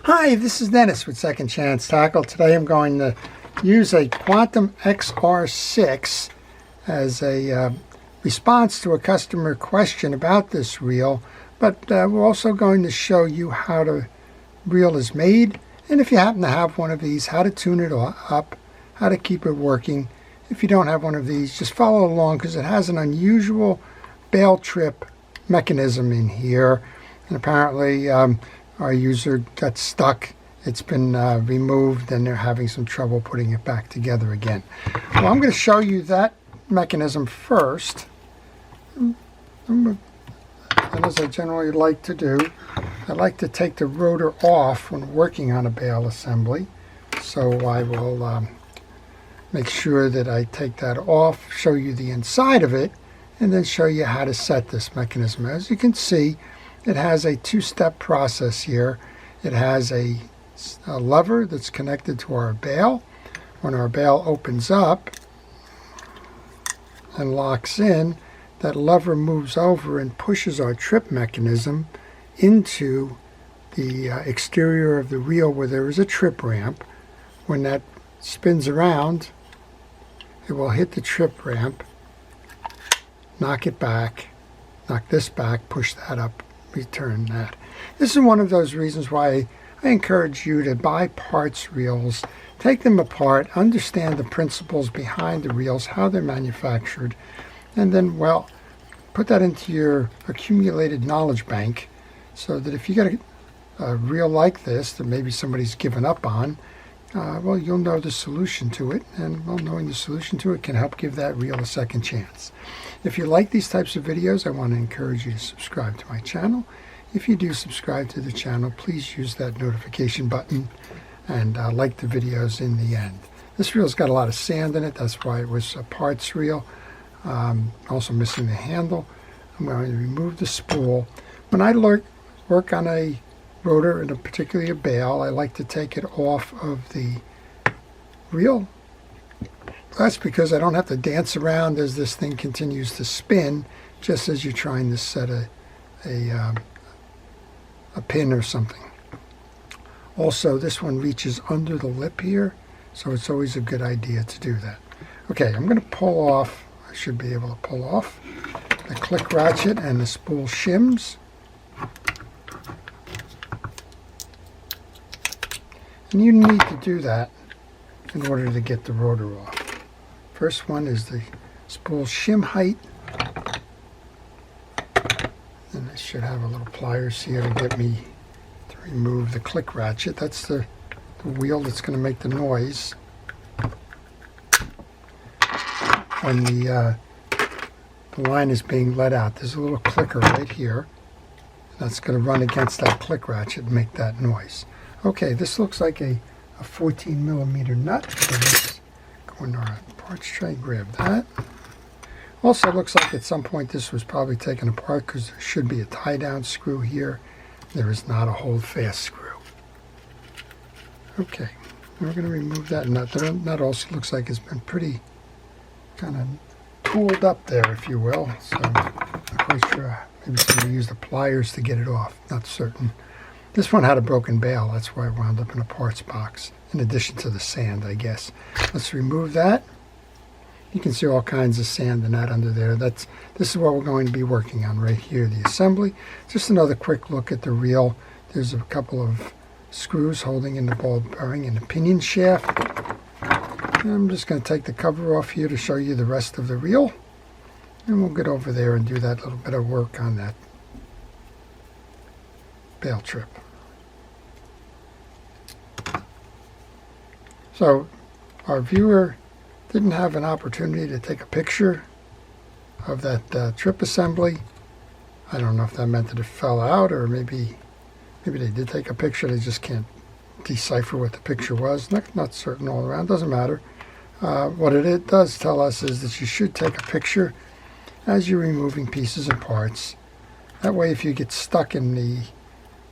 Hi, this is Dennis with Second Chance Tackle. Today I'm going to use a Quantum XR6 as a response to a customer question about this reel, but we're also going to show you how the reel is made, and if you happen to have one of these, how to tune it up, how to keep it working. If you don't have one of these, just follow along because it has an unusual bail trip mechanism in here, and apparently our user got stuck. It's been removed and they're having some trouble putting it back together again. Well, I'm going to show you that mechanism first. And as I generally like to do, I like to take the rotor off when working on a bail assembly. So I will make sure that I take that off, show you the inside of it, and then show you how to set this mechanism. As you can see, it has a two-step process here. It has a lever that's connected to our bail. When our bail opens up and locks in, that lever moves over and pushes our trip mechanism into the exterior of the reel where there is a trip ramp. When that spins around, it will hit the trip ramp, knock it back, knock this back, push that up, return that. This is one of those reasons why I encourage you to buy parts reels, take them apart, understand the principles behind the reels, how they're manufactured, and then, well, put that into your accumulated knowledge bank so that if you get a reel like this that maybe somebody's given up on, well, you'll know the solution to it, and well, knowing the solution to it can help give that reel a second chance. If you like these types of videos, I want to encourage you to subscribe to my channel. If you do subscribe to the channel, please use that notification button and like the videos in the end. This reel's got a lot of sand in it, that's why it was a parts reel. Also missing the handle. I'm going to remove the spool. When I work on a rotor, and particularly a bail, I like to take it off of the reel. That's because I don't have to dance around as this thing continues to spin, just as you're trying to set a pin or something. Also, this one reaches under the lip here, so it's always a good idea to do that. Okay, I'm going to pull off, I should be able to pull off the click ratchet and the spool shims. And you need to do that in order to get the rotor off. First one is the spool shim height. And I should have a little pliers here to get me to remove the click ratchet. That's the wheel that's going to make the noise when the line is being let out. There's a little clicker right here. That's going to run against that click ratchet and make that noise. Okay, this looks like a 14 millimeter nut. So let's go into our parts tray, grab that. Also looks like at some point this was probably taken apart because there should be a tie down screw here. There is not a hold fast screw. Okay, we're going to remove that nut. The nut also looks like it's been pretty kind of tooled up there, if you will. So I'm not quite sure. Maybe somebody used the pliers to get it off. Not certain. This one had a broken bail. That's why it wound up in a parts box, in addition to the sand, I guess. Let's remove that. You can see all kinds of sand in that under there. This is what we're going to be working on right here, the assembly. Just another quick look at the reel. There's a couple of screws holding in the ball bearing and the pinion shaft. And I'm just going to take the cover off here to show you the rest of the reel. And we'll get over there and do that little bit of work on that bail trip. So our viewer didn't have an opportunity to take a picture of that trip assembly. I don't know if that meant that it fell out, or maybe they did take a picture. They just can't decipher what the picture was. Not certain all around. Doesn't matter. What it does tell us is that you should take a picture as you're removing pieces and parts. That way, if you get stuck in the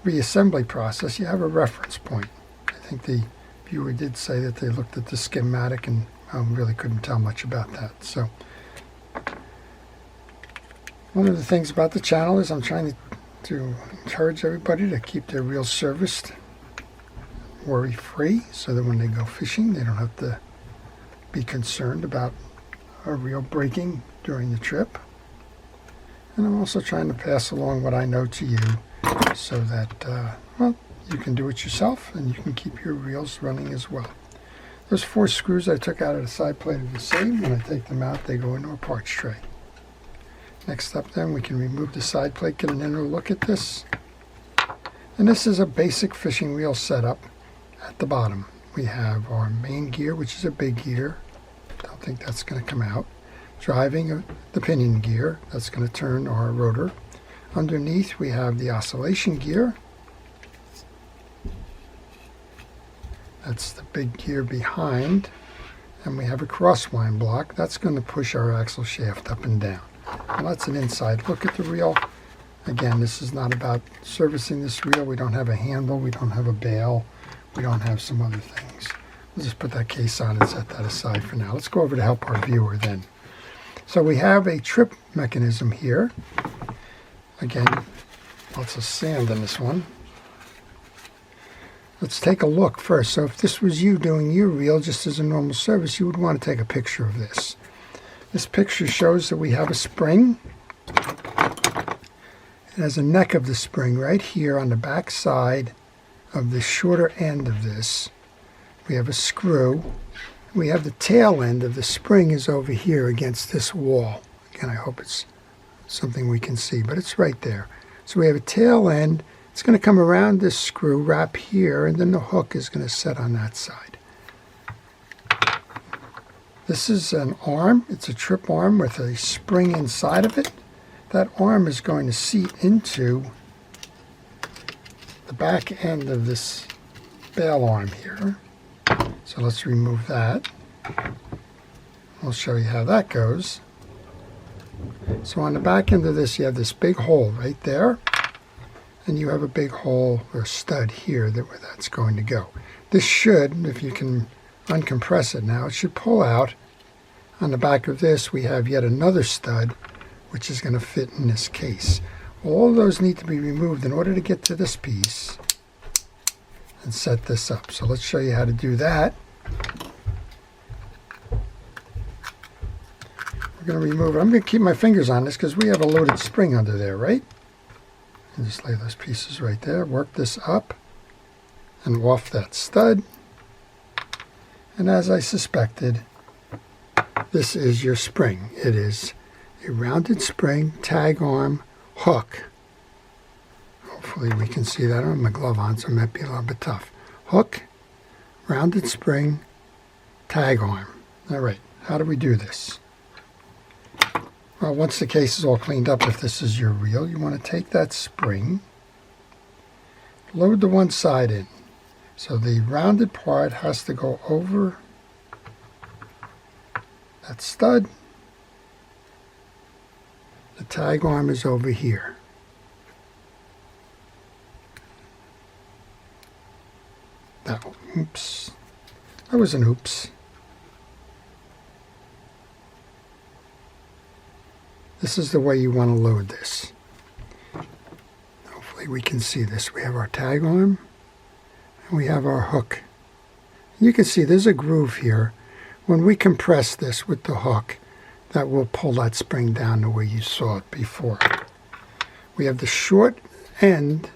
reassembly process, you have a reference point. I think the viewer did say that they looked at the schematic and really couldn't tell much about that. So one of the things about the channel is I'm trying to encourage everybody to keep their reels serviced. worry-free, so that when they go fishing, they don't have to be concerned about a reel breaking during the trip. And I'm also trying to pass along what I know to you, so that, well, you can do it yourself, and you can keep your reels running as well. Those 4 screws I took out of the side plate are the same. When I take them out, they go into a parts tray. Next up then, we can remove the side plate, get an inner look at this. And this is a basic fishing reel setup. At the bottom, we have our main gear, which is a big gear. Don't think that's going to come out. Driving the pinion gear, that's going to turn our rotor. Underneath, we have the oscillation gear. That's the big gear behind. And we have a crosswind block. That's going to push our axle shaft up and down. Well, that's an inside look at the reel. Again, this is not about servicing this reel. We don't have a handle. We don't have a bail. We don't have some other things. We'll just put that case on and set that aside for now. Let's go over to help our viewer then. So we have a trip mechanism here. Again, lots of sand in this one. Let's take a look first. So if this was you doing your reel just as a normal service, you would want to take a picture of this. This picture shows that we have a spring. It has a neck of the spring right here on the back side of the shorter end of this. We have a screw. We have the tail end of the spring is over here against this wall. Again, I hope it's something we can see, but it's right there. So we have a tail end. It's going to come around this screw, wrap here, and then the hook is going to set on that side. This is an arm. It's a trip arm with a spring inside of it. That arm is going to seat into the back end of this bail arm here. So let's remove that. I'll show you how that goes. So on the back end of this, you have this big hole right there. And you have a big hole or stud here where that's going to go. This should, if you can uncompress it now, it should pull out. On the back of this, we have yet another stud, which is going to fit in this case. All of those need to be removed in order to get to this piece and set this up. So let's show you how to do that. We're going to remove it. I'm going to keep my fingers on this because we have a loaded spring under there, right? And just lay those pieces right there. Work this up and off that stud. And as I suspected, this is your spring. It is a rounded spring, tag arm, hook. Hopefully we can see that. I don't have my glove on, so it might be a little bit tough. Hook, rounded spring, tag arm. All right, how do we do this? Well, once the case is all cleaned up, if this is your reel, you want to take that spring, load the one side in. So the rounded part has to go over that stud. The tag arm is over here. Oops. That was an oops. This is the way you want to load this. Hopefully we can see this. We have our tag arm and we have our hook. You can see there's a groove here. When we compress this with the hook, that will pull that spring down the way you saw it before. We have the short end,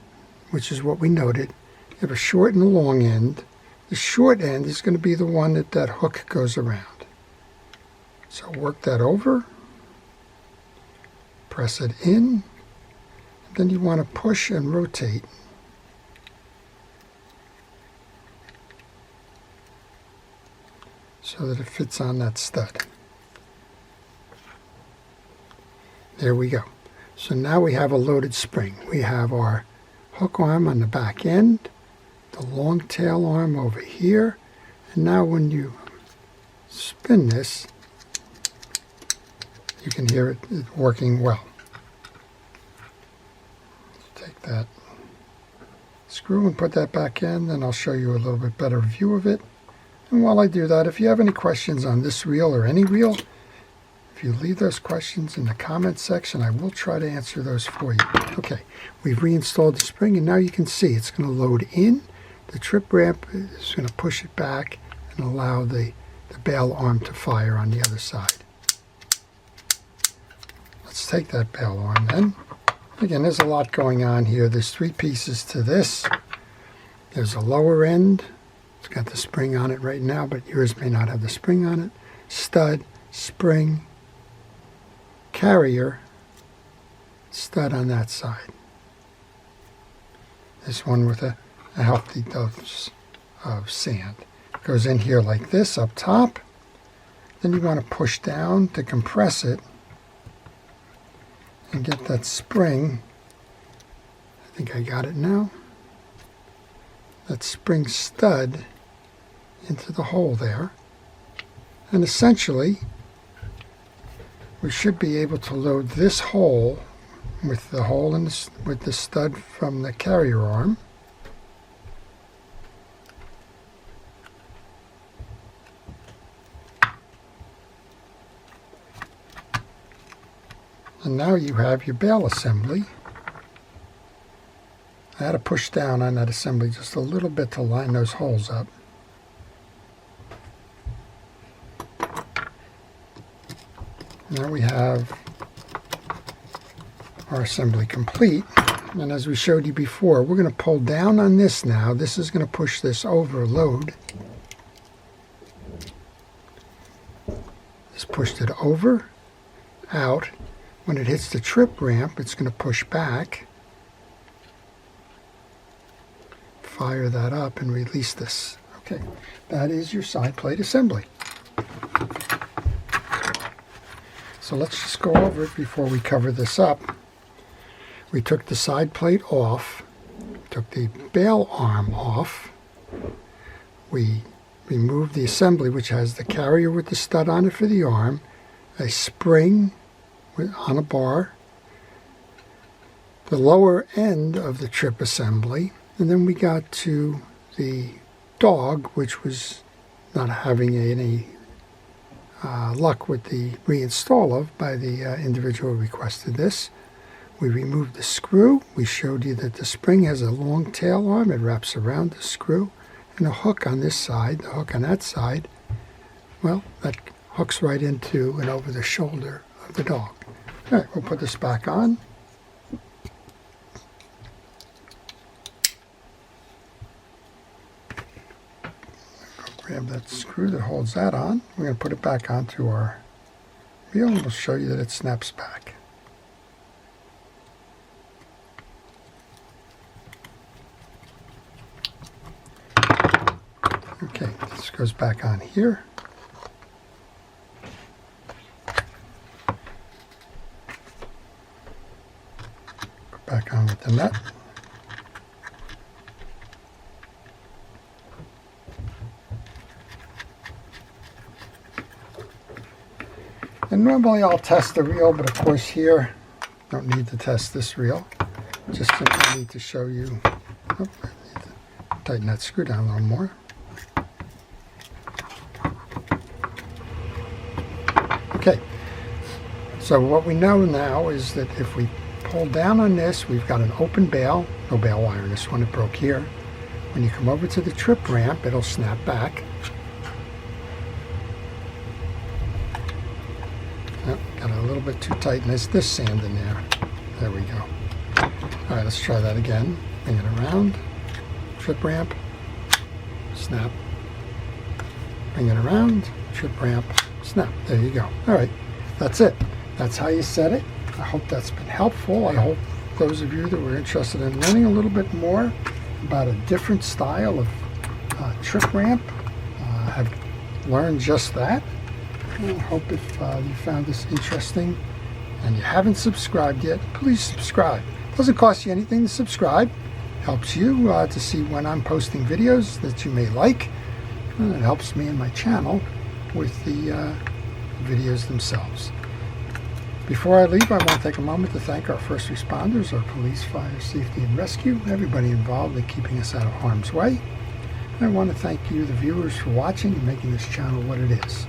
which is what we noted. You have a short and a long end. The short end is going to be the one that hook goes around. So work that over. Press it in. Then you want to push and rotate. So that it fits on that stud. There we go. So now we have a loaded spring. We have our hook arm on the back end, the long tail arm over here, and now when you spin this, you can hear it working well. Take that screw and put that back in, then I'll show you a little bit better view of it. And while I do that, if you have any questions on this reel or any reel, if you leave those questions in the comments section, I will try to answer those for you. Okay, we've reinstalled the spring, and now you can see it's going to load in, the trip ramp is going to push it back and allow the bail arm to fire on the other side. Let's take that bail arm then. Again, there's a lot going on here. There's 3 pieces to this. There's a lower end. It's got the spring on it right now, but yours may not have the spring on it. Stud, spring, carrier, stud on that side. This one with a healthy dose of sand. Goes in here like this up top. Then you want to push down to compress it and get that spring. I think I got it now. That spring stud into the hole there. And essentially, we should be able to load this hole with the hole in with the stud from the carrier arm. And now you have your bail assembly. I had to push down on that assembly just a little bit to line those holes up. Now we have our assembly complete. And as we showed you before, we're going to pull down on this now. This is going to push this over load. This pushed it over, out. When it hits the trip ramp, it's going to push back, fire that up, and release this. Okay, that is your side plate assembly. So let's just go over it before we cover this up. We took the side plate off, took the bail arm off. We removed the assembly, which has the carrier with the stud on it for the arm, a spring on a bar, the lower end of the trip assembly, and then we got to the dog, which was not having any luck with the reinstall of by the individual who requested this. We removed the screw. We showed you that the spring has a long tail arm. It wraps around the screw, and a hook on this side, the hook on that side, well, that hooks right into and over the shoulder of the dog. All right, we'll put this back on. Grab that screw that holds that on. We're going to put it back onto our wheel, and we'll show you that it snaps back. Okay, this goes back on here. Back on with the nut. And normally I'll test the reel, but of course here, don't need to test this reel. Just simply need to show you, I need to tighten that screw down a little more. Okay, so what we know now is that if we pull down on this, we've got an open bail, no bail wire in this one, it broke here. When you come over to the trip ramp, it'll snap back. Oh, got it a little bit too tight, and there's this sand in there. There we go. All right, let's try that again. Bring it around, trip ramp, snap. Bring it around, trip ramp, snap. There you go. All right, that's it. That's how you set it. I hope that's been helpful. I hope those of you that were interested in learning a little bit more about a different style of trip ramp have learned just that. I hope if you found this interesting and you haven't subscribed yet, please subscribe. It doesn't cost you anything to subscribe. It helps you to see when I'm posting videos that you may like. And it helps me and my channel with the videos themselves. Before I leave, I want to take a moment to thank our first responders, our police, fire, safety, and rescue, everybody involved in keeping us out of harm's way. And I want to thank you, the viewers, for watching and making this channel what it is.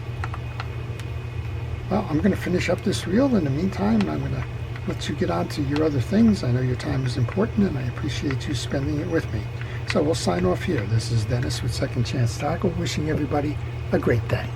Well, I'm going to finish up this reel. In the meantime, I'm going to let you get on to your other things. I know your time is important, and I appreciate you spending it with me. So we'll sign off here. This is Dennis with Second Chance Tackle, wishing everybody a great day.